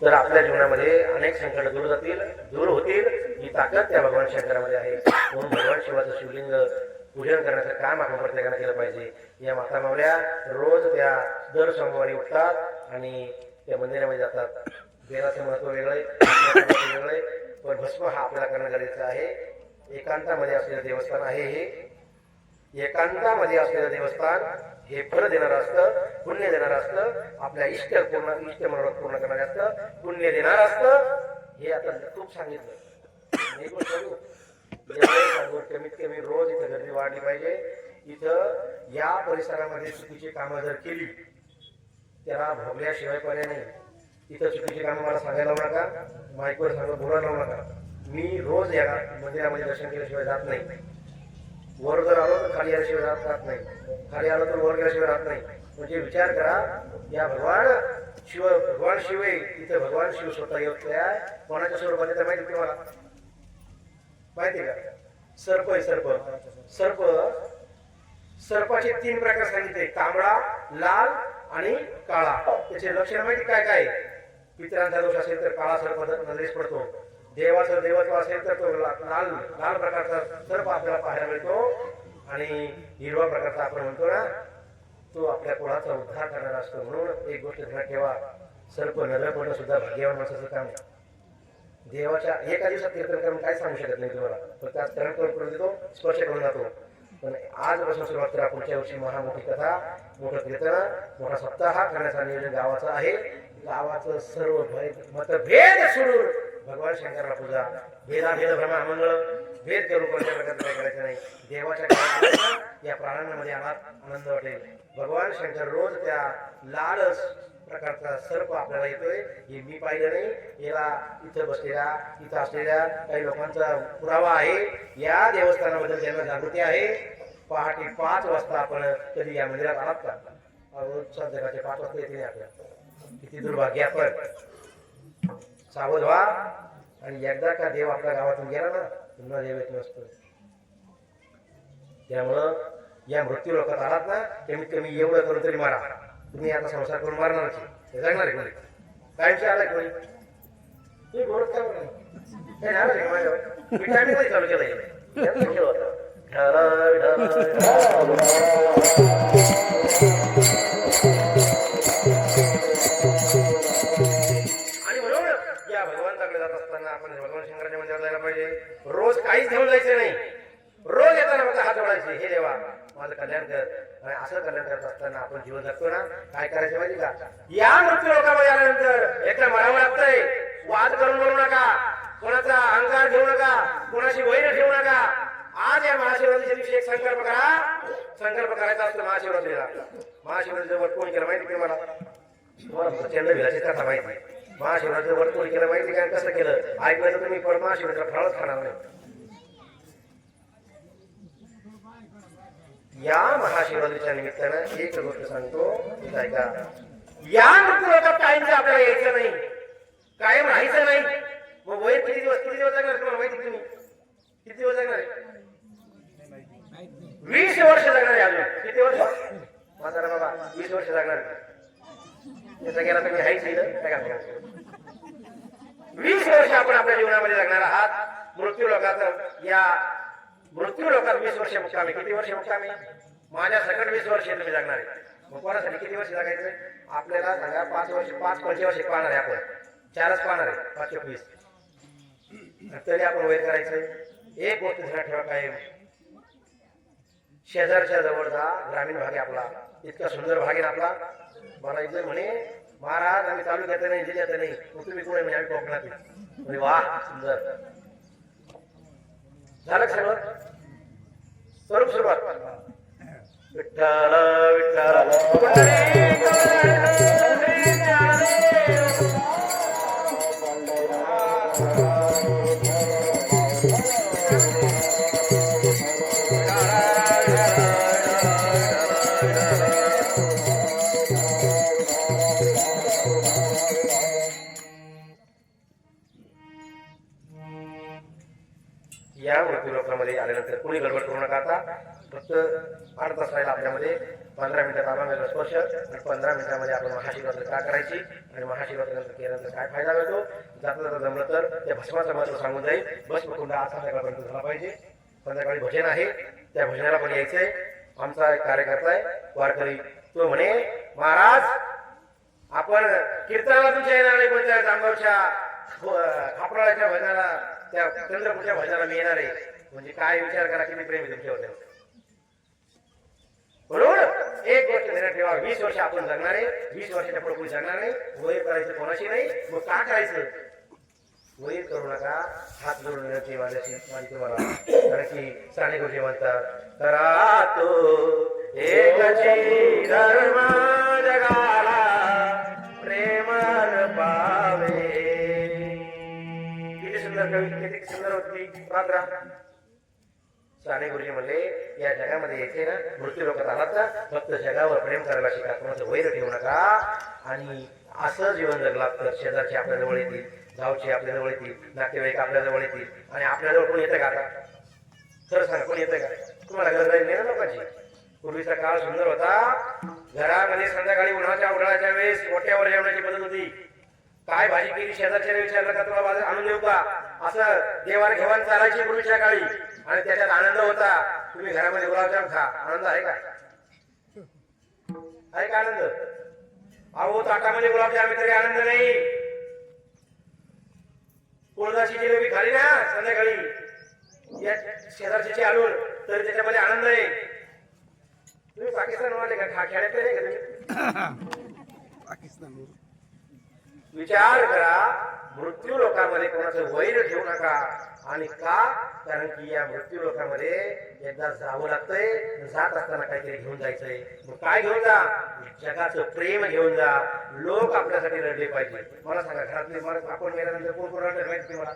तर आपल्या जीवनामध्ये अनेक संकट दूर होतील ही ताकद त्या भगवान शंकरामध्ये आहे. म्हणून भगवान शिवाचं शिवलिंग पूजन करण्याचं काम आपण प्रत्येकाने केलं पाहिजे. या माता मावल्या रोज त्या दर सोमवारी उठतात आणि त्या मंदिरामध्ये जातात. देवाचं महत्व वेगळं आहे, पण भस्म हा आपल्याला करणं गरजेचं आहे. एकांतामध्ये असलेलं देवस्थान आहे हे एकांतामध्ये असलेलं देवस्थान हे फळ देणारं असतं, पुण्य देणारं असतं, आपल्या इष्ट मनोरथ पूर्ण करणारं असतं, पुण्य देणारं असतं. हे आता खूप सांगितलं. कमीत कमी रोज इथं गर्दी वाढली पाहिजे. इथं या परिसरामध्ये चुकीची कामं जर केली त्याला भोगल्याशिवाय पर्याय नाही. इथं चुकीची कामं मला सांगायला लावू नका, माईकवर सांगून बोलायला लावू नका. मी रोज या मंदिरामध्ये दर्शन केल्याशिवाय जात नाही. वर जर आलो तर खाली आल्याशिवाय राहत नाही, खाली आलो तर वर गेल्याशिवाय राहत नाही. म्हणजे विचार करा, या भगवान शिव आहे. इथं भगवान शिव स्वतः येत आहे. कोणाच्या स्वरूपात तर माहिती तुम्हाला माहिती का? सर्प आहे. सर्पाचे 3 प्रकार सांगितले, तांबडा, लाल आणि काळा. त्याचे लक्षण माहिती काय काय? पितरांचा दोष असेल तर काळा सर्प नजरेस पडतो. देवाचं देवत्व असेल तर तो लाल प्रकारचा सर्प आपल्याला पाहायला मिळतो. आणि हिरवा प्रकारचा आपण म्हणतो ना, तो आपल्या कुळाचा उद्धार करणारा असतो. म्हणून एक गोष्ट ध्यानात ठेवा, सर्प नजर पडणं सुद्धा भाग्यवान माणसाचं काम आहे. देवाच्या एका दिवसात कीर्तन करून काय सांगू शकत नाही तुम्हाला, फक्त आज करण करून देतो, स्पर्श करून जातो. पण आजपासून सुरुवात करा. पुढच्या वर्षी मोठी कथा, मोठं कीर्तन, मोठा सप्ताह करण्याचा नियोजन गावाचं आहे. गावाचं सर्व मतभेद सोडून भगवान शंकराला पूजा. भेद भ्रमामंगळ भेद करून कोणत्या प्रकारचं काय करायचं नाही. देवाच्या या प्राण्यांमध्ये आनंद वाटेल. भगवान शंकर रोज त्या लाल प्रकारचा सर्प आपल्याला येतोय, हे मी पाहिलं नाही. याला इथं असलेल्या काही लोकांचा पुरावा आहे. या देवस्थानाबद्दल ज्यांना जागृती आहे, पहाटे 5 वाजता आपण कधी या मंदिरात आलात का? रोजच्या जगाचे 5 वाजता येते आपल्या. किती दुर्भाग्य आपण. सावध व्हा. आणि एकदा का देव आपल्या गावातून गेला ना, पुन्हा देव येत नसतो. त्यामुळं या मृत्यू लोकात आलात ना, कमीत कमी एवढं करून तरी मारा. तुम्ही आता संसार करून मारणार हे सांगणार आहे कोणी? कायमचे आलाय कोणी? तुम्ही बोलत काय बोला हे झालं का माझ्यावर? मी टायमिंगमध्ये चालू केलं होतं. आणि म्हणून या भगवंताकडे जात असताना आपण भगवान शंकराच्या मंदिरात जायला पाहिजे. रोज काहीच घेऊन जायचं नाही. रोज येताना फक्त हात जोडायचे, हे देवा माझं कल्याण कर. आणि असं कल्याण करत असताना आपण जीवन जगतो ना, काय करायचं माहिती का? या मृत्यू लोकांमध्ये आल्यानंतर एकदा मरावं लागतंय. वाद करून बोलू नका, कोणाचा अहंकार ठेवू नका, कोणाशी वैर ठेवू नका. आज या महाशिवरात्रीच्या दिवशी एक संकल्प करा. संकल्प करायचा असतो महाशिवरात्रीला. महाशिवरात्रीचं व्रत कोण केलं माहिती की मला? तुम्हाला प्रचंड विलाची कथा माहिती. महाशिवरात्रीचं व्रत कोण केलं माहिती काय? कसं केलं ऐकलं तर तुम्ही परत महाशिवरात्रीला फळच खाणार नाही. या महाशिवरात्रीच्या निमित्तानं एक गोष्ट सांगतो, ऐका. या मृत्यू लोकात कायमचं आपल्याला यायचं नाही, कायम राहायचं नाही. मग वय किती दिवस जगणार तुम्हाला माहिती? तुम्ही किती दिवस जगणार? 20 वर्ष जगणार आहे. अजून किती वर्ष? माझा बाबा 20 वर्ष जगणार. त्याचा गेला तुम्ही हायच काय 20 वर्ष आपण आपल्या जीवनामध्ये जगणार आहात. मृत्यू लोकात 20 वर्ष मुक्कामी. किती वर्ष मुक्कामी? माझ्या सकट 20 वर्ष तुम्ही जगणार आहे. मग कोणासाठी किती वर्ष जगायचं? आपल्याला सांगा 5 वर्ष 5 पंचवर्ष पाहणार आहे आपण, 4च पाहणार आहे. 5 × 20 तरी आपण वैर करायचं. एक गोष्ट ध्यानात ठेवा, काय शेजारच्या जवळचा ग्रामीण भाग आहे आपला, इतका सुंदर भाग आहे आपला. मला इथे म्हणे महाराज आम्ही तालुक्यात नाही, जिल्ह्यात नाही, मग तुम्ही कोण म्हणजे आम्ही कोकणात. वा सुंदर झालं सगळं. स्वरूप सुरुवात. विठ्ठल विठ्ठल या मृत्यू लोकांमध्ये आल्यानंतर कुणी गडबड करू नका. आता फक्त 8 तास राहिला आपल्यामध्ये. 15 मिनिटात अभंगाचा स्पर्श आणि 15 मिनिटांमध्ये आपण महाशिवरात्री का करायची आणि महाशिवरात्रीनंतर केल्यानंतर काय फायदा मिळतो. जाता जाता जमलं तर त्या भस्माचं महत्व सांगून जाईल. भस्मकुंड आज संध्याकाळपर्यंत झाला पाहिजे. संध्याकाळी भजन आहे, त्या भजनाला पण यायचंय. आमचा एक कार्यकर्ता आहे वारकरी, तो म्हणे महाराज आपण कीर्तनाला तुमच्या येणार नाही, पण त्या जामगावच्या खापराळ्याच्या भजनाला, त्या चंद्रपूरच्या भजनाला मी येणार आहे. म्हणजे काय विचार करा, किती प्रेम आहे तुमच्यावर. म्हणून एक गोष्ट ध्यानात ठेवा, 20 वर्ष आपण जगणार आहे. 20 वर्षाच्या पुढे कोणी जगणार नाही. वय करायचं कोणाशी नाही. मग का करायचं? वय करू नका. हात जोडून विनंती माझ्याशी माझी तुम्हाला. कारण की साने गुरुजी म्हणतात, करा तो एकची धर्म जगाला प्रेमर पावे. किती सुंदर कवी, किती सुंदर होती पात्रा. साने गुरुजी म्हणले या जगामध्ये यायचे ना, मृत्यू लोकात आलात ना, फक्त जगावर प्रेम करायला शिका. कोणाचं वैर ठेवू नका. आणि असं जीवन जगलात तर शेजारचे आपल्या जवळ येतील, गावचे आपल्या जवळ येतील, नातेवाईक आपल्या जवळ येतील. आणि आपल्याजवळ कोण येतं का? आता खरं सांगा, कोण येतं का? तुम्हाला गरज राहिली नाही ना लोकांची. पूर्वीचा काळ सुंदर होता. घरामध्ये संध्याकाळी उन्हाळ्याच्या वेळेस ओट्यावर जेवणाची पद्धत होती. काय भाजी केली शेजारच्या विचारलं का तुला बाजार आणून देऊ का, असं देवाण घेवाण चालायची पूर्वीच्या काळी. आणि त्याच्यात आनंद होता. तुम्ही घरामध्ये गुलाबजाम खा, आनंद आहे का? आहे का आनंद? अहो ताटामध्ये गुलाबजाम तरी आनंद नाही. कोळदाची जिलेबी खाली ना संध्याकाळी या शेजारची आणून, तर त्याच्यामध्ये आनंद आहे. तुम्ही पाकिस्तान वाले का? खेड्यातले नाही का तुम्ही? पाकिस्तान. विचार करा, मृत्यू लोकांमध्ये कोणाचं वैर ठेवू नका. आणि का? कारण की या मृत्यू लोकांमध्ये एकदा जावं लागतंय. जात असताना काहीतरी घेऊन जायचंय. मग काय घेऊन जा? जगाचं प्रेम घेऊन जा. लोक आपल्यासाठी रडले पाहिजे. मला सांगा, घरातले आपण मेल्यानंतर कोण कोण रडले माहिती मला?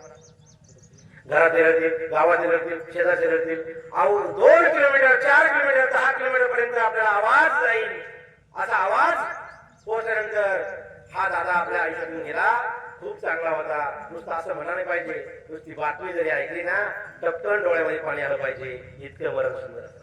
घरातले रडतील, गावातले रडतील, शेजारचे रडतील. अहो 2 किलोमीटर, 4 किलोमीटर, 10 किलोमीटर पर्यंत आपल्याला आवाज जाईल. असा आवाज पोहोचल्यानंतर हा दादा आपल्या आयुष्यातून गेला, खूप चांगला होता. नुसतं असं म्हणाले पाहिजे. नुसती बातमी जरी ऐकली ना, टपकन डोळ्यामध्ये पाणी आलं पाहिजे. इतकं बरं सुंदर असतं.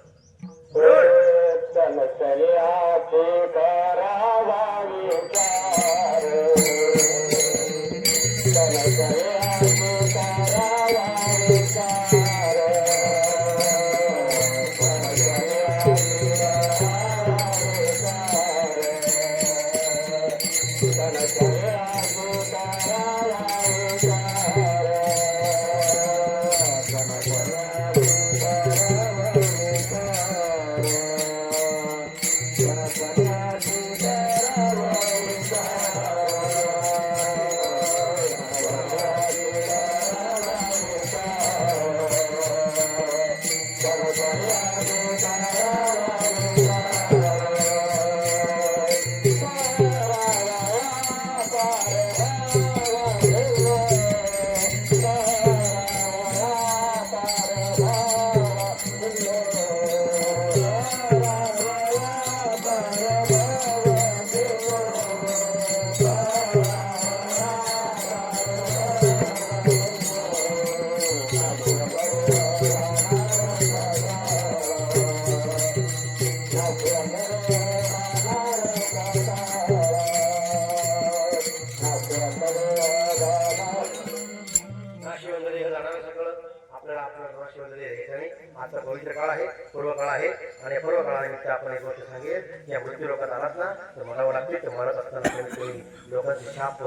आता पवित्र काळ आहे, पूर्व काळ आहे. आणि पूर्व काळानिमित्त आपण एक गोष्ट सांगेल, या मृत्यू लोकात आलात ना तर म्हणावं लागते. तर म्हणत असताना कोणी लोकांची शाप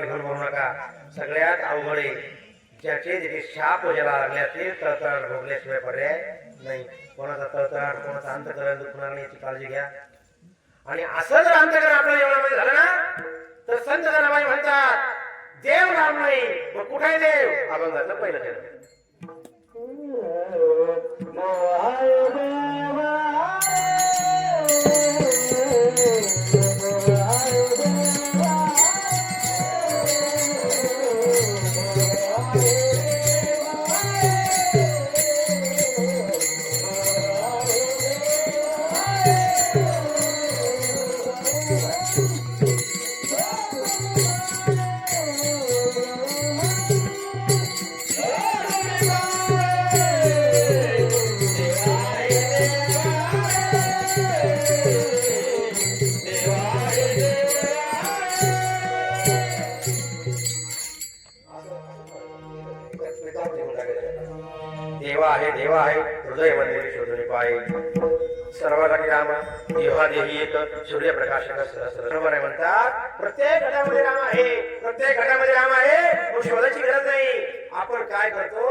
घेऊन म्हणू नका. सगळ्यात अवघड आहे ज्याचे जे शाप ज्याला लागले ते तळतळ भोगल्याशिवाय पर्याय नाही. कोणाचा तळतळ, कोणाचा अंतकरण दुखणार नाही याची काळजी घ्या. आणि असं जर अंतकरण आपल्या जीवनामध्ये झालं ना तर संत जनाबाई म्हणतात, देव नाम नाही मग कुठे देव? अभंगाचं पहिलं चरण. देवा आहे हृदय मंदिर शोधून पाहे सर्वासाठी राम देहा देही एक सूर्यप्रकाशक सहस्र बरोबर आहे म्हणतात प्रत्येक घटामध्ये राम आहे प्रत्येक घटामध्ये राम आहे मग शोधायची गरज नाही आपण काय करतो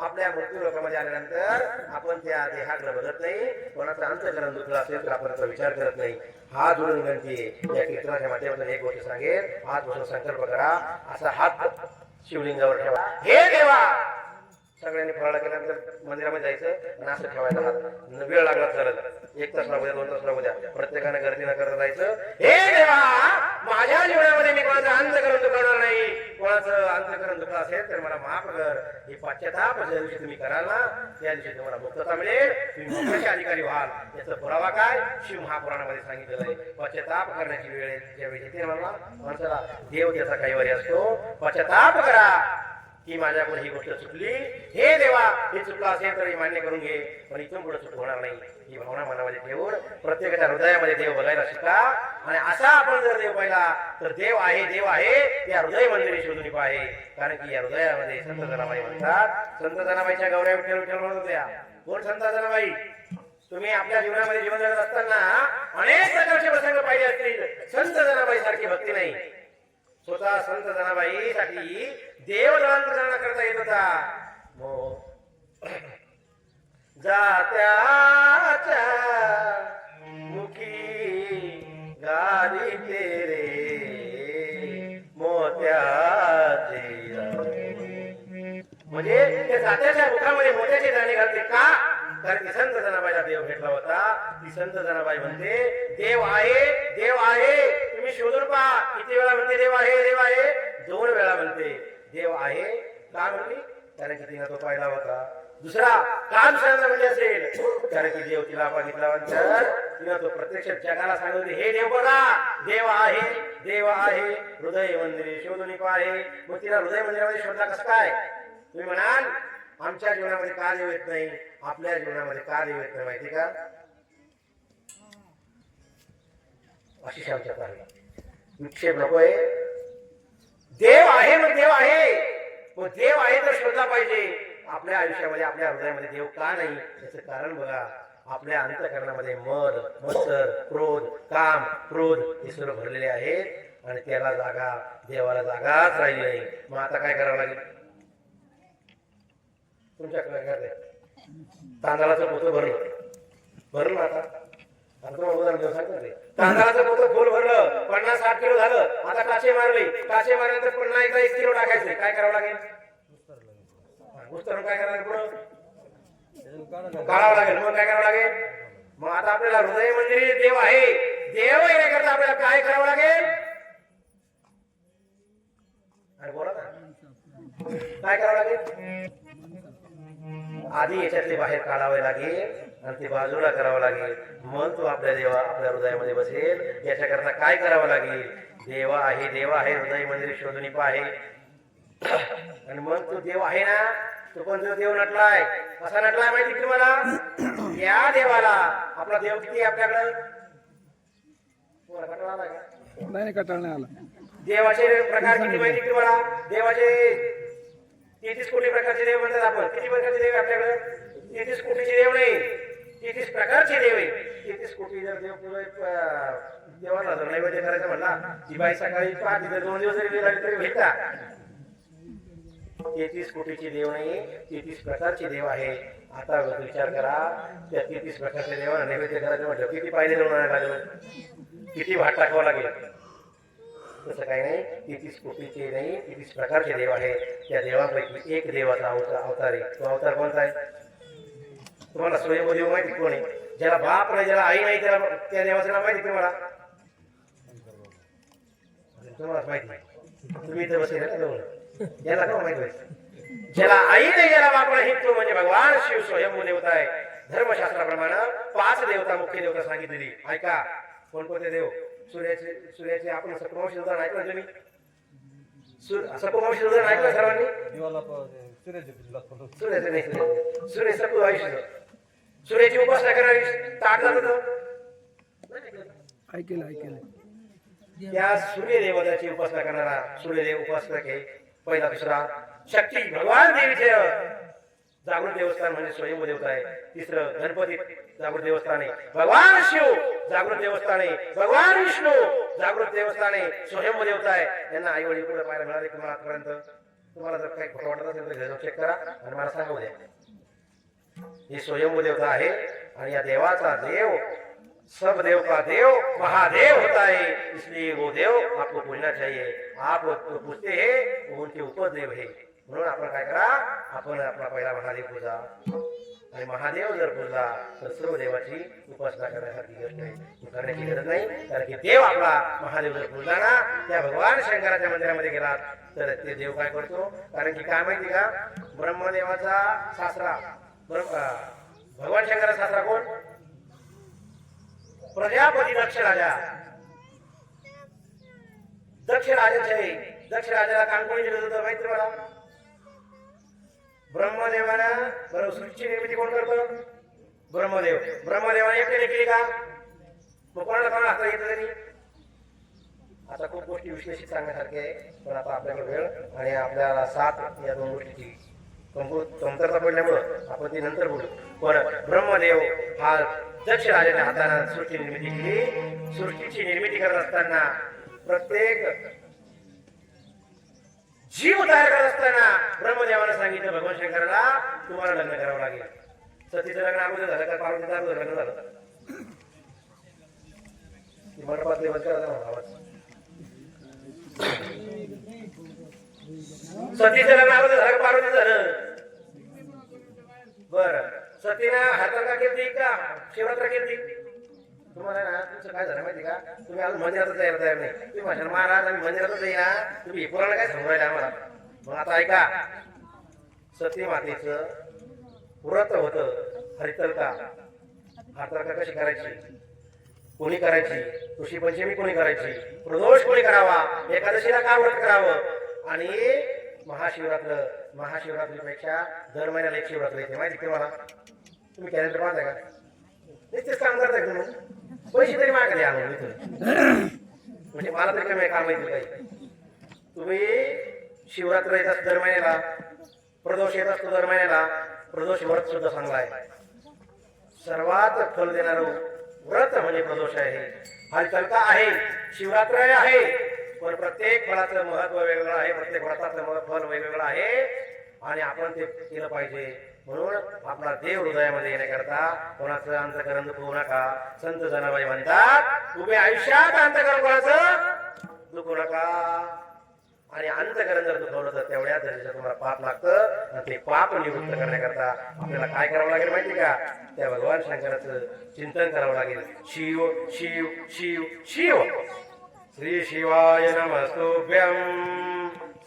आपल्या मृत्यू लोकांमध्ये आल्यानंतर आपण त्या देहाकडे बघत नाही कोणाचा अंतःकरण दुखला असेल तर आपण त्याचा विचार करत नाही हात जोडून विनंती आहे या कीर्तनाच्या माध्यमातून एक गोष्ट सांगेल हात जोडून संकल्प करा असा हात शिवलिंगावर ठेवा हे देवा सगळ्यांनी फराळा केल्यानंतर मंदिरामध्ये जायचं आणि असं ठेवायचा हात वेळ लागला चालत 1 तास लागू द्या 2 तास लागू द्या प्रत्येकाने गर्दी न करता जायचं हे देवा माझ्या जीवनामध्ये मी कोणाचं अंतःकरण दुखवणार नाही कोणाचं अंतःकरण दुखलं असेल तर मला माफ कर हे पश्चाताप ज्या दिवशी तुम्ही कराल ना त्या दिवशी तुम्हाला मुक्तता मिळेल तुम्ही मोक्षाचे अधिकारी व्हाल याचा पुरावा काय शिव महापुराणामध्ये सांगितलेलं आहे पश्चाताप करण्याची वेळ ज्यावेळी येते मला माणसाला देव त्याचा कैवारी असतो पश्चाताप करा की माझ्याकडून ही गोष्ट चुकली हे देवा हे चुकलं असेल तर मान्य करून घे पण इथून पुढे चूक होणार नाही ही भावना मनामध्ये ठेवून प्रत्येकाच्या हृदयामध्ये देव बघायला शिका आणि असा आपण जर देव पाहिला तर देव आहे या हृदय मंदिरी शोधून पाहे कारण की या हृदयामध्ये संत जनाबाई म्हणतात संत जनाबाईच्या गौऱ्या विठ्ठल विठ्ठल म्हणत होत्या कोण संत जनाबाई तुम्ही आपल्या जीवनामध्ये जीवन जगत असताना अनेक प्रकारचे प्रसंग पाहिले असतील संत जनाबाई सारखी भक्ती नाही स्वतः संत जनाबाईसाठी देव जनांतरण करता येत होता जात्याच्या मुखी गारी तेरे मोत्याचे म्हणजे त्या जात्याच्या मुखामध्ये मोत्याचे दाणे घालते का कारण की संत जनाबाईला देव भेटला होता ती संत जनाबाई म्हणते देव आहे तुम्ही शोधून पहा किती वेळा म्हणते देव आहे 2 वेळा म्हणते देव आहे का म्हणली कारण की तिने तो पाहिला होता दुसरा काम सांगणं म्हणजे असेल कारण की देव तिला बघितल्यानंतर तिने तो प्रत्यक्ष जगाला सांगितले हे देव बघा देव आहे हृदय मंदिरे शोधून पाहे मग तिला हृदय मंदिरामध्ये शोधला कसं काय तुम्ही म्हणाल आमच्या जीवनामध्ये का देव येत नाही आपल्या जीवनामध्ये का देव येत नाही माहिती का अशी आमच्या विक्षेप नकोय देव आहे मग देव आहे तर शोधला पाहिजे आपल्या आयुष्यामध्ये आपल्या हृदयामध्ये देव का नाही याचं कारण बघा आपल्या अंतःकरणामध्ये मद मत्सर क्रोध काम क्रोध हे सर्व भरलेले आहेत आणि त्याला जागा देवाला जागाच राहिली नाही मग आता काय करावं लागेल तुमच्याकडे तांदळाचं पोतं भरलं आता तांदळाचं पोतं फुल भरलं 50-60 किलो झालं आता टाचे मारल्यानंतर पुन्हा एकदा 1 किलो टाकायचं काय करावं लागेल काय करावं लागेल पुढं काढावं लागेल मग काय करावं लागेल मग आता आपल्याला हृदय मंदिरी देव आहे देव येण्याकरता आपल्याला काय करावं लागेल अरे बोला ना काय करावं लागेल आधी याच्यातले बाहेर काढावे लागेल आणि ते बाजूला करावं लागेल मग तो आपल्या आपल्या हृदयामध्ये बसेल याच्याकरता काय करावं लागेल देव आहे हृदय मंदिर शोधून पाहे आणि मग तो देव आहे ना तो पण जो देव नटलाय कसा नटलाय माहिती तुम्हाला या देवाला आपला देव किती आपल्याकडे नाही कटाळणे आला देवाचे प्रकार किती माहिती तुम्हाला देवाचे 33 कोटी प्रकारचे देव म्हणतात आपण किती प्रकारचे देव आपल्याकडे 33 कोटीचे देव नाही 33 प्रकारचे देव आहे 33 कोटी जर देव पुढे देवाला जर नैवेद्य करायचं म्हणला ती बाई सकाळी 5 जर 2 दिवस जरी लागले तरी भेटता 33 कोटीचे देव नाही 33 प्रकारचे देव आहे आता विचार करा त्या 33 प्रकारच्या देवाला नैवेद्य करायचं म्हटलं किती पायदे लावून आणायला लागेल किती भात टाकावं लागेल तसं काही नाही 33 कोटीचे नाही 33 प्रकारचे देव आहे त्या देवापैकी एक देवाचा अवतार आहे तो अवतार कोणता आहे तुम्हाला स्वयंभू देव माहिती कोण आहे ज्याला बाप नाही ज्याला आई नाही त्याला त्या देवाचं नाव माहिती तुम्हाला माहिती तुम्ही इथे बसेल याला का माहिती ज्याला आई नाही ज्याला बाप नाही तो म्हणजे भगवान शिव स्वयंभू देवता आहे धर्मशास्त्राप्रमाणे 5 देवता मुख्य देवता सांगितलेली ऐका कोणकोणते देव सूर्याचे आपण सप्तमांशी उदाहरण ऐकलं तुम्ही सप्तमांशी उदाहरण ऐकलं सर्वांनी सूर्याचे नाही सूर्य सप्तमांशी सूर्याची उपासना करावी ताट जात ऐकेलं त्या सूर्यदेवताची उपासना करणारा सूर्यदेव उपासक आहे पहिला दुसरा शक्ती भगवान देवीचे जागृत देवस्थान म्हणजे स्वयंभू देवता आहे. तिसरं गणपती जागृत देवस्थान आहे. भगवान शिव जागृत देवस्थान आहे. भगवान विष्णू जागृत देवस्थान आहे. स्वयंभू देवता आहे. यांना आई वडील पुढे पाहायला मिळाले तुम्हाला आजपर्यंत? तुम्हाला जर काही खोटं वाटत असेल तर घरी जाऊन चेक करा आणि मला सांगू द्या. ही स्वयंभू देवता आहे आणि या देवाचा देव सब देव का देव महादेव होता है, इसलिए वो देव आपको पूजना चाहिए. आप उसको पूजते हैं वो उनके उपदेव है. म्हणून आपण काय करा, आपण आपला पहिला महादेव पूजा आणि महादेव जर पूजला तर सर्व देवाची उपासना करण्यासारखी गोष्ट आहे. ती करण्याची गरज नाही, कारण की देव आपला महादेव जर पूजला ना, त्या भगवान शंकराच्या मंदिरामध्ये गेलात तर ते देव काय करतो, कारण की काय माहिती का, ब्रह्मदेवाचा सासरा भगवान शंकराचा सासरा कोण? प्रजापती दक्ष राजा. दक्ष राजाचे दक्ष राजाला काम कोणी दिलं होतं माहिती मला? ब्रह्मदेवानं. बरोबर, सृष्टीची निर्मिती कोण करतं? ब्रह्मदेव. ब्रह्मदेवाने एकट्याने केली का? मग कोणाला कोणाला हाता येतं त्यांनी? आता खूप गोष्टी विश्लेषित सांगण्यासारखे आहे, पण आता आपल्याकडे वेळ आणि आपल्याला साथ या दोन गोष्टीची कमतरता पडल्यामुळं आपण ती नंतर बोलू. पण ब्रह्मदेव हा दक्ष राजाच्या हाताने सृष्टी निर्मिती केली. सृष्टीची निर्मिती करत असताना प्रत्येक जीव तयार करत असताना ब्रह्मदेवानं सांगितलं भगवान शंकराला तुम्हाला लग्न करावं लागेल. सतीचं लग्न अगोदर झालं का पार्वतीचं अगोदर लग्न झालं? मंडपातले बंद करा ना आवाज. सतीचं लग्न अगोदर झालं का पार्वतीचं झालं? बरं, सतीनं हाताला केली का शिवरात्र केली? तुम्हाला ना तुमचं काय झालं माहिती का, तुम्ही अजून मंदिरातच जायला तयार नाही. तुम्ही माझ्या महाराज आम्ही मंदिरातच जाईना, तुम्ही हे पुराण काय सांगू राहिले आम्हाला? मग आता ऐका, सती मातेचं व्रत होतं हरितलका. हरितलका कशी करायची, कोणी करायची, ऋषी पंचमी कोणी करायची, प्रदोष कोणी करावा, एकादशीला का व्रत करावं, आणि महाशिवरात्रीपेक्षा दर महिन्याला एक शिवरात्र येते माहिती तुम्हाला? तुम्ही कॅलेंडर पाहताय का? तेच काम करताय तुम्ही. पैसे तरी मागे द्या म्हणून इथून, म्हणजे मला तरी कमी काम येतील काही. तुम्ही शिवरात्र येत असतो दर महिन्याला, प्रदोष येत असतो दर महिन्याला. प्रदोष व्रत सुद्धा चांगला आहे. सर्वात फल देणार व्रत म्हणजे प्रदोष आहे. हरितलका आहे, शिवरात्र आहे, पण प्रत्येक फळाचं महत्व वेगवेगळं आहे. प्रत्येक व्रताचं फल वेगवेगळं आहे आणि आपण ते केलं पाहिजे. म्हणून आपला देव हृदयामध्ये येण्याकरता कोणाचं अंतकरण दुखवू नका. संत जनाबाई म्हणतात, उभे आयुष्यात अंतकरण कोणाचं दुखवू नका. आणि अंतकरण जर दुखवलं तर तेवढ्या दर्जाचं तुम्हाला पाप लागतं. आणि ते पाप निवृत्त करण्याकरता आपल्याला काय करावं लागेल माहिती का? त्या भगवान शंकराचं चिंतन करावं लागेल. शिव शिव शिव शिव. श्री शिवाय नमस्तुभ्यं,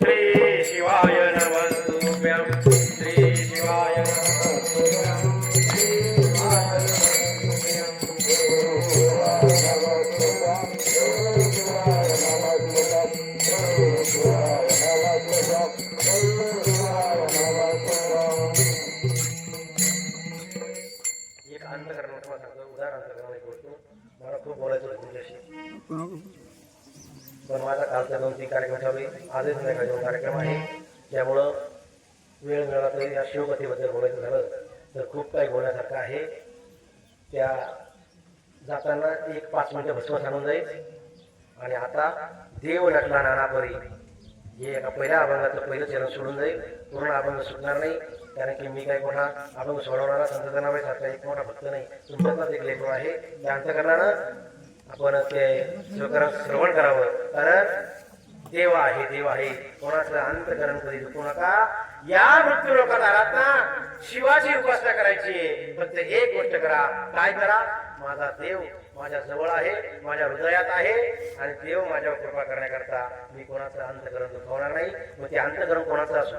श्री शिवाय नमस्तुभ्यं, श्री शिवाय नमस्तुभ्यं, श्री शिवाय एक अंतकरण तुम्हाला सांगतो, उदाहरण अंतकरण एक गोष्ट. मला खूप बोलायचं होतं तुमच्याशी, पण माझा कालचा 2-3 कार्यक्रम ठेवले. आजही संध्याकाळी 2 कार्यक्रम आहे, त्यामुळं वेळ मिळाला तरी या शिवकथेबद्दल बोलायचं झालं तर खूप काही बोलण्यासारखं आहे. त्या जाताना एक 5 मिनिटं भस्म सांगून जाईल. आणि आता देव नटला नाना परी हे एका पहिल्या अभंगाचं पहिलं चरण सोडून जाईल. पूर्ण अभंग सुटणार नाही, कारण की मी काही मोठा अभंग सोडवणारा संत जनाबाई सारखा एक मोठा भक्त नाही. तुमच्यातलाच एक लेखन आहे. त्या अंतकरणानं आपण ते श्रवण करावं, कारण देव आहे, देव आहे. कोणाचं अंतकरण कधी दुखू नका. या मृत्यू लोकात आलात ना, शिवाची उपासना करायची. फक्त एक गोष्ट करा, काय करा? माझा देव माझ्या जवळ आहे, माझ्या हृदयात आहे, आणि देव माझ्यावर कृपा करण्याकरता मी कोणाचं अंतकरण दुखवणार नाही. मग ते अंतकरण कोणाचं असो,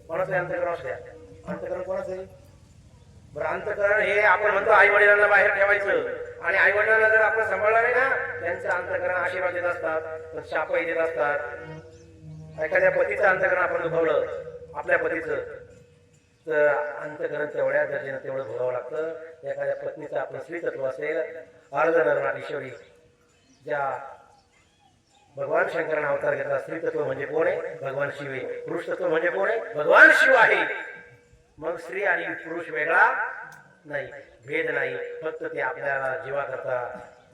कोणाचं अंतकरण असू द्या. अंतकरण कोणाचं आहे बरं? अंतकरण हे आपण म्हणतो आई वडिलांना बाहेर ठेवायचं, आणि आई वडिलांना जर आपण सांभाळलं नाही ना, त्यांचं अंतकरण आशीर्वाद देत असतात, तर शापही देत असतात. एखाद्या पतीचं अंतकरण आपण दुखवलं, आपल्या पतीचं, तर अंतकरण तेवढ्या दर्जेनं तेवढं भोगावं लागतं. एखाद्या पत्नीचं आपलं स्त्रीतत्व असेल, अर्धनरनाटीश्वरी, ज्या भगवान शंकराने अवतार घेतला. स्त्रीतत्व म्हणजे कोण आहे? भगवान शिव आहे. पुरुष तत्व म्हणजे कोण आहे? भगवान शिव आहे. मग स्त्री आणि पुरुष वेगळा नाही, भेद नाही, फक्त ते आपल्याला जीवाकरता,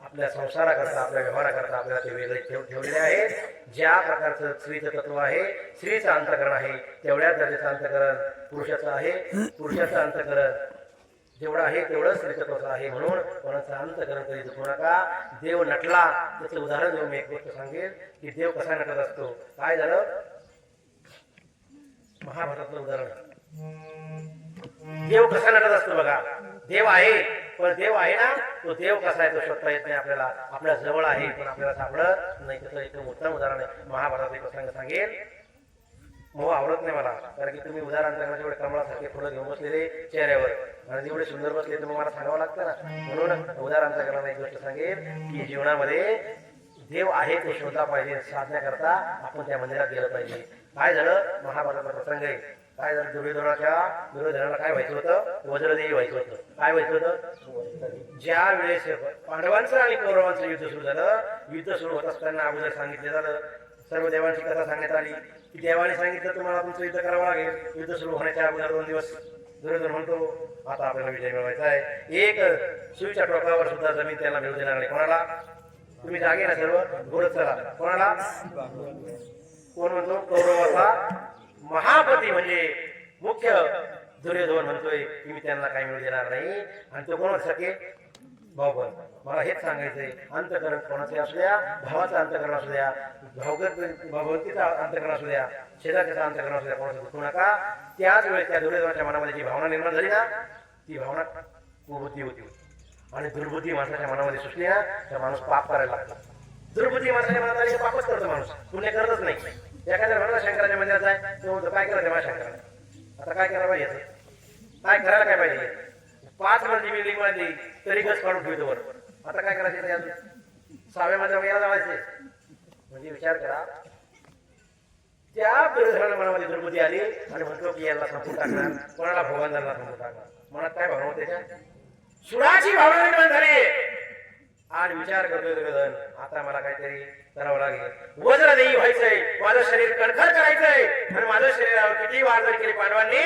आपल्या संसाराकरता, आपल्या व्यवहाराकरता आपल्याला ते वेगळे ठेवलेले आहे. ज्या प्रकारचं स्त्रीचं तत्व आहे, स्त्रीचं अंतकरण आहे, तेवढ्याच दर्जाचं अंतकरण पुरुषाचं आहे. पुरुषाचं अंतकरण जेवढं आहे तेवढं स्त्रीतत्वाचं आहे. म्हणून कोणाचं अंतकरण कधी दुखू नका. देव नटला त्याचं उदाहरण देऊन मी एक गोष्ट सांगेन की देव कसा नटत असतो. काय झालं, महाभारतातलं उदाहरण. देव कसा नटत असतो बघा. देव आहे, पण देव आहे ना, तो देव कसा आहे तो शोधता येत नाही आपल्याला. आपल्या जवळ आहे पण आपल्याला सापडत नाही. त्याचं एक उत्तम उदाहरण आहे. महाभारतात एक प्रसंग सांगेल. मोह आवडत नाही मला, कारण की तुम्ही उदाहरण जेवढे कमळासारखे फुलं घेऊन बसलेले चेहऱ्यावर आणि जेवढे सुंदर बसले तर मग मला सांगावं लागतं ना. म्हणून उदाहरणाचा एक गोष्ट सांगेल की जीवनामध्ये देव आहे तो शोधला पाहिजे. साधण्याकरता आपण त्या मंदिरात गेलं पाहिजे. काय झालं, महाभारताचा प्रसंग आहे. काय झालं, दुर्योधनाला काय व्हायचं होतं, वज्रदेवी व्हायचं होतं. काय व्हायचं होतं, ज्या वेळेस पांडवांचं आणि कौरवांचं युद्ध सुरू झालं, युद्ध सुरू होत असताना अगोदर सांगितलं झालं, सर्व देवांची कथा सांगण्यात आली की देवाने सांगितलं तुम्हाला तुमचं युद्ध करावं लागेल. युद्ध सुरू होण्याच्या अगोदर 2 दिवस दुर्योधन म्हणतो आता आपल्याला विजय मिळवायचा आहे. एक सुईच्या टोकावर सुद्धा जमीन त्याला मिळू देणार नाही. कोणाला, तुम्ही जागे ना सर्व, घोडत चला. कोणाला, कोण म्हणतो, कौरवाचा महापती म्हणजे मुख्य दुर्योधन म्हणतोय की मी त्यांना काही मिळू देणार नाही. आणि तो कोण सके भाऊ. मला हेच सांगायचंय, अंतकरण कोणाचे असू द्या, भावाचं अंतकरण असू द्या, भावतीचा अंतकरण असू द्या, शेजारच्याचा अंतकरण असू द्या, कोणाचं दुखू नका. त्याच वेळेस त्या दुर्योधनाच्या मनामध्ये जी भावना निर्माण झाली ना, ती भावना कुबुद्धी होती. आणि दुर्बुद्धी माणसाच्या मनामध्ये सुचली ना, तर माणूस पाप करायला लागला. दुर्बुद्धी माणसाच्या मनात आली पापच करतो माणूस, पुण्य करतच नाही. एखाद्या म्हणा शंकराच्या मंदिरात जाय, तो म्हणतो काय करायचं माझ्या शंकराने, आता काय करायला पाहिजे, काय करायला काय पाहिजे. 5 मजली बिल्डिंग मध्ये तरी गज काढून ठेवतो वर, आता काय करायचं, 6व्या मध्ये यायला जायचे. म्हणजे विचार करा, त्या दुर्योधनाच्या मनामध्ये दुर्बुद्धी आली आणि म्हणतो की याला संपून टाकणार, कोणाला भगवानाला संपून टाकणार. मनात काय भावना होते, त्याच्या सुराची भावना निर्माण झाली. आणि विचार करतोय दुर्योधन, आता मला काहीतरी करावं लागेल, वज्रदेवी व्हायचंय, माझं शरीर कणखर करायचंय. आणि माझ्या शरीरावर किती वार जरी केली पांडवांनी,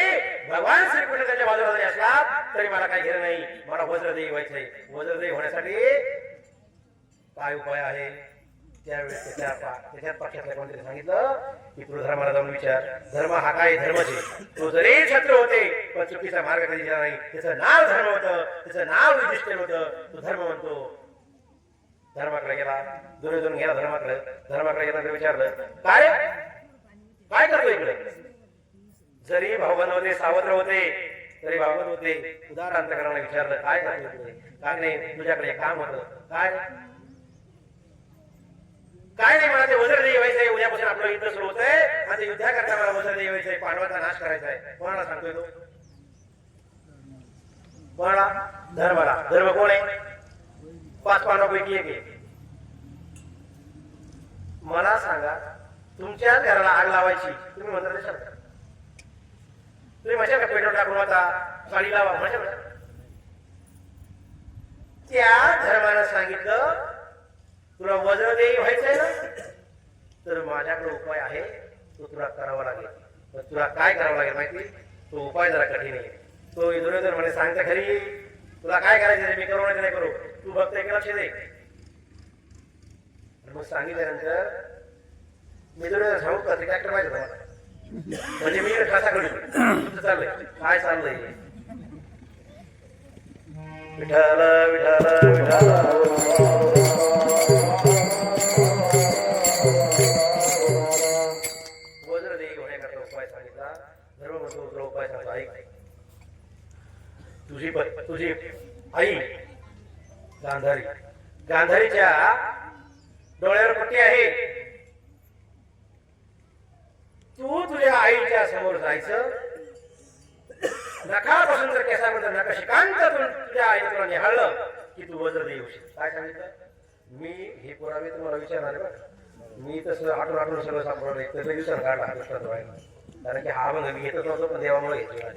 भगवान श्रीकृष्ण त्यांच्या बाजूला जरी असला तरी मला काही घेणं नाही, मला वज्रदेवी व्हायचंय. वज्रदेवी होण्यासाठी काय उपाय आहे. त्यावेळेस त्याच्यात पक्षातल्या कोणतरी सांगितलं की तू धर्माला जाऊन विचार, धर्म हा काय, धर्मचे तो जरी शत्रू होते पण चुकीचा मार्ग कधी गेला नाही. त्याचं नाव धर्म होतं, त्याचं नाव युधिष्ठिर होतं, तो धर्म म्हणतो. धर्माकडे गेला दुर्योधन, गेला धर्माकडे गेला, विचारलं काय काय करतो इकडे. जरी भावबंद होते, सावत्र होते, तरी भावबंद होते. उदाहरणार्थ विचारलं काय करतो इकडे. काय नाही, तुझ्याकडे काम होतं. काय नाही, मला ते वज्रदेवी व्हायचंय. उद्यापासून आपलं युद्ध सुरू होतंय आणि युद्धा करता मला वज्रदेवी व्हायचंय, पांडवांचा नाश करायचा आहे. कोणाला सांगतोय तो, कोणाला, धर्माला. धर्म कोण आहे, 5 पांडवांपैकी एक आहे. मला सांगा, तुमच्या घराला आग लावायची, तुम्ही म्हणता ते शब्द, तुम्ही म्हणता का पेट्रोल टाकून होता गाडी लावा, म्हणता. त्या धर्मानं सांगितलं तुला वज्रदेवी व्हायचंय ना, तर माझ्याकडे उपाय आहे, तो तुला करावा लागेल. पण तुला काय करावं लागेल माहिती, तो उपाय जरा कठीण आहे. तो दुर्योधन म्हणे सांगता खरी, तुला काय करायचं मी करू नाही करू, तू फक्त एक लक्ष दे. मग सांगितल्यानंतर मी दुर्योधन सांगू का, ट्रॅक्टर पाहिजे तुम्हाला, म्हणजे मी कसा करू, तुझं चाललंय काय चाललंय. विठाल विठाल विठाल वज्रदेवी होण्याकरता उपाय सांगितला. धर्म म्हणतो उपाय सांगतो, ऐक. तुझी आई गांधारीच्या डोळ्यावर पट्टी आहे. तू तुझ्या आईच्या समोर जायचं, नखापासून जर केसापर्यंत नखशिकांत तुझ्या आईने तुला निहाळलं की तू वज्रदेवी होशील. काय सांगितलं, मी हे पुरावे तुम्हाला विचारणार बघ. मी तसं आठवून सगळं सापडलं एक तसं दिवसानं काढला कृष्णाचा व्हायला, कारण की हा बंध मी घेतच नव्हतो, पण देवामुळे घेतला.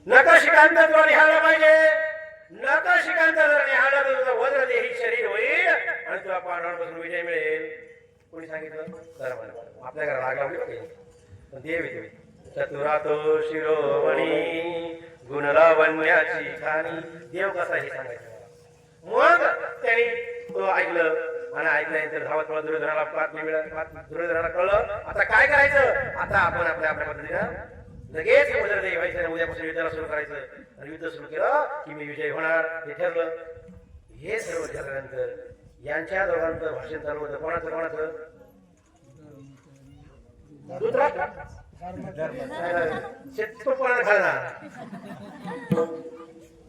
नखशिकांत तुला निहाळलं पाहिजे. नखशिकांत जर निहाळलं तर तुझं वज्रदेही शरीर होईल आणि तुला पांडवांपासून विजय मिळेल. कोणी सांगितलं, धर्मानं. आपल्या घराला आग लावली पाहिजे, पण देव येते चतुरातो शिरोमणी गुणलावण्याची खाणी. देव कसा हे सांगायचं मला. मग त्यांनी तो ऐकलं आणि ऐकल्यानंतर धावत पळत दुर्योधनाला दुर्योधनाला कळलं आता काय करायचं. आता आपण आपल्या आपल्या पद्धतीनं लगेच वज्रदेवी व्हायचं, उद्यापासून युद्धाला सुरू करायचं. आणि युद्ध सुरू केलं की मी विजय होणार हे ठरलं. हे सर्व ठरल्यानंतर यांच्या दोघांचं भाषण चालू होतं. कोणाचं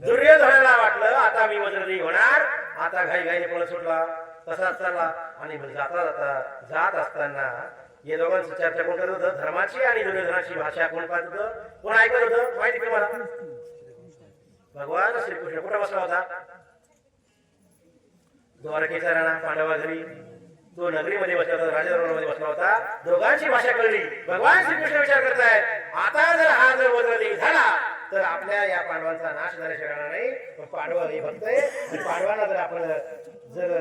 दुर्योधनाला वाटलं आता मी वज्रदेवी होणार. आता घाई घाईने पळत सुटला, तसाच चालला. आणि जात असताना या दोघांची चर्चा कोण करत होतं. धर्माची आणि दुर्योधनाची भाषा कोण पाहत होतं, कोण ऐकत होतं माहिती तुम्हाला. भगवान श्रीकृष्ण कुठं बसला होता. द्वारकेचा राणा पांडवा घरी. तो नगरीमध्ये बसला होता, राजदरबारामध्ये बसला होता. दोघांची भाषा कळली. भगवान श्रीकृष्ण विचार करतायत आता जर वज्रदेवी झाला तर आपल्या या पांडवांचा नाश झाल्याशिवाय राहणार नाही. पण पांडव हे भक्त आहे आणि पांडवांना जर आपण जर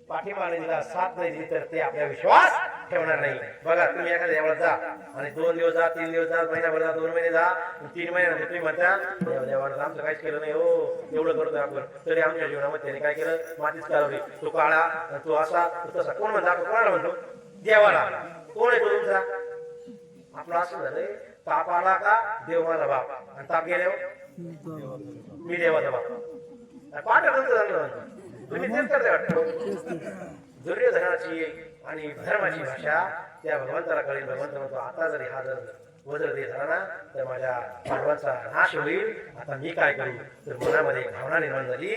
पाठीमागे दिला, साथ नाही दिली तर ते आपला विश्वास ठेवणार नाही. बघा तुम्ही एखाद्या देवळात जा आणि 2 दिवस जा, 3 दिवस जा, महिनाभर जा, 2 महिने जा, 3 महिन्यानंतर तुम्ही म्हणता देवानं आमचं काहीच केलं नाही हो, एवढं करतोय आपण. तरी आमच्या जीवनामध्ये त्याने काय केलं, मातीच चालवली. तो काळा, तो असा, तो तसा. कोण म्हणता, कोणाला म्हणतो? देवाला. कोण आहे तो तुमचा? आपलं असं झालंय, ताप आला का देव माझा बाप, आणि ताप गेल्यावर मी देवाचा बाप. पाठ तुम्ही तेच करता वाटतं. दुर्योधनाची आणि धर्माची भाषा त्या भगवंताला कळेल. भगवंत म्हणतो आता जरी हा जर वज्रदेव झाला ना तर माझ्या पांडवांचा नाश होईल. आता मी काय करू. तर मनामध्ये भावना निर्माण झाली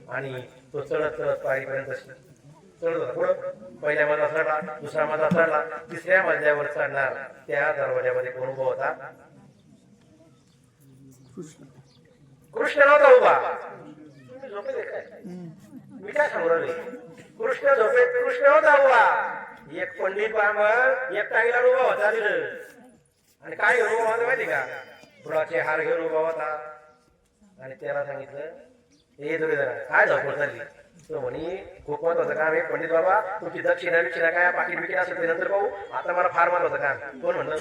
आणि तो चढत पायरीपर्यंत चढत होता. पुढं पहिल्या मजला चढला, दुसरा मजला चढला, तिसऱ्या मजल्यावर चढणार. त्या दरवाज्यामध्ये कोण उभा होता? कृष्ण नव्हता उभा. तुम्ही झोपेत काय मी काय सांगू राहिले. कृष्ण झोपेत कृष्ण होता उभा. एक पंडित ब्राह्मण एक टाईला उभा होता तिथं. आणि काय घेऊन उभा होता माहिती का? फुलाचे हार घेऊन उभा होता. आणि त्याला सांगितलं हे दुर्योधना काय झोपड झाली. तो म्हणे खूप महत्वाचं काम आहे पंडित बाबा, तुमची दक्षिणा विक्षिणा काय पाकिट बिकिट असेल ते नंतर पाहू, आता मला फार महत्वाचं काम. कोण म्हणलं?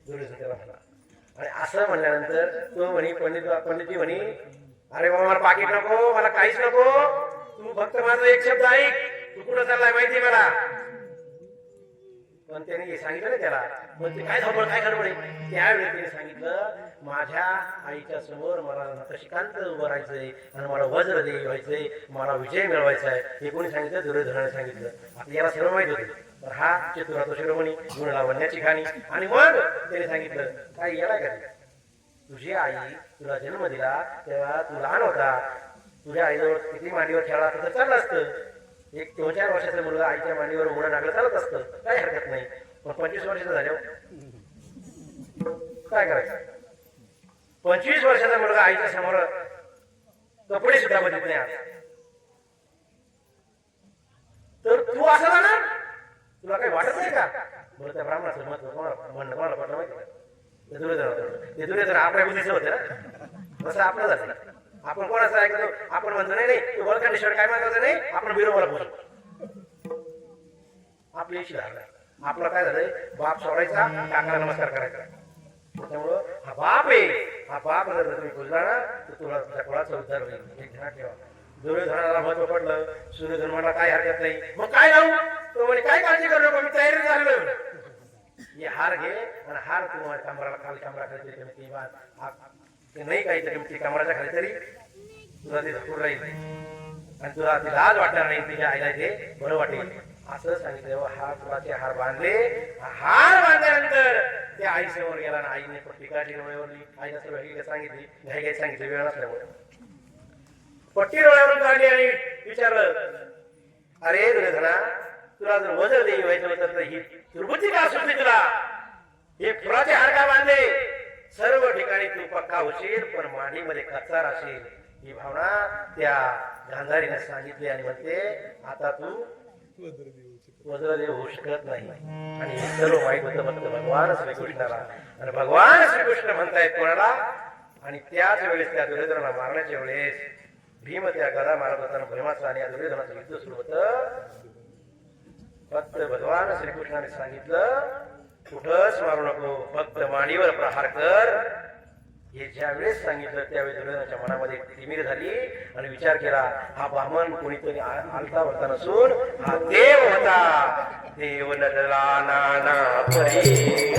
दुर्योधन त्याला म्हणला. आणि असं म्हणल्यानंतर तो म्हणे पंडितजी म्हणे अरे बाबा मला पाकिट नको, मला काहीच नको, तू फक्त माझा एक शब्द ऐक, तू कुठं चाललाय माहिती मला. पण त्याने सांगितलं ना त्याला, पण ते काय धडपड काय गडबड आहे. त्यावेळी त्याने सांगितलं माझ्या आईच्या समोर मला नतशिकांत उभं राहायचंय आणि मला वज्रदेवी व्हायचंय, मला विजय मिळवायचा आहे. हे कोणी सांगितलं? दुर्योधनाने सांगितलं. आता याला सर्व माहित होते. तर हा चतुरातो शिरोमणी गुणलावण्याची खाणी. आणि मग त्याने सांगितलं काय याला काय तुझी आई तुला जन्म दिला तेव्हा तू लहान होता, तुझ्या आईजवळ किती मांडीवर खेळला तर चाललं असतं. एक 3-4 वर्षाचा मुलगा आईच्या मांडीवर उडं लागलं चालत असतं, काही हरकत नाही. पण 25 वर्षाचा झाल्यावर काय करायचं? 25 वर्षाचा मुलगा आईच्या समोर कपडे सुद्धा बदलत नाही आज, तर तू असं जाणार? तुला काही वाटत नाही का? बरं त्या ब्राह्मणाचं मत म्हणणं कोणाला पडलं माहिती का? ते दुर्योधन आपल्या बुद्धीचं होतं ना, तसं आपलं झालं. आपण कोणाचं ऐकतो? आपण म्हणतो नाही नाही तू बळकांडेश्वर काय मागायचं नाही, आपण बिरोबर बोलतो. आपली इच्छा झाला. आपलं काय झालंय, बाप सोडायचा, काकाला नमस्कार करायचा. त्यामुळं हा बाप आहे, हा बाप जर तुम्ही बोलला ना तर तुला तुझ्या कुळाचा उद्धार होईल. हे ध्यानात ठेवा. दुर्योधनाला महत्व पडलं. सूर्यधन म्हणला काय हरकत नाही. मग काय लावू? तो म्हणे काय काळजी करू नको, मी तयारी झालो. हे हार घे आणि हार तुम्हाला कमराला खाली कमरा खाली तरी ते नाही काहीतरी ती कमराच्या खाली तरी तुला ते झटून राहील आणि तुला ती लाज वाटणार नाही. तुझ्या आईला ते बरं वाटेल असं सांगितलं. हा तुलाचे हार बांधले. हार बांधल्यानंतर त्या आई समोर गेला ना आईने पट्टी काढली डोळ्यावरली. आईला सर्व सांगितली, घाई सांगितली वेळ नसल्यामुळे. पट्टी डोळ्यावरून काढली आणि विचारलं अरे दुर्योधना तुला जर वज्रदेवी व्हायचं होतं तर ही दुर्बुद्धी का सुटली तुला? हे फुलाचे हार का बांधले? सर्व ठिकाणी तू पक्का होशील पण मांडीमध्ये कच्चा राहशील. ही भावना त्या गांधारीने सांगितली आणि म्हणते आता तू वज्रदेव होऊ शकत नाही. आणि हे सर्व वाईट होतं फक्त भगवान श्रीकृष्णाला. आणि भगवान श्रीकृष्ण म्हणतायत कोणाला? आणि त्याच वेळेस त्या दुर्योधनाला मारण्याच्या वेळेस भीम त्या गदा मारत होताना भीमाचा आणि दुर्योधनाचं युद्ध सुरू होतं. फक्त भगवान श्रीकृष्णाने सांगितलं कुठंच मारू नको, फक्त मांडीवर प्रहार कर. हे ज्यावेळेस सांगितलं त्यावेळेस दुर्योधनाच्या मनामध्ये तिमिर झाली आणि विचार केला, हा ब्राह्मण कोणीतरी आलता होता नसून हा देव होता. देव नटला नाना परी.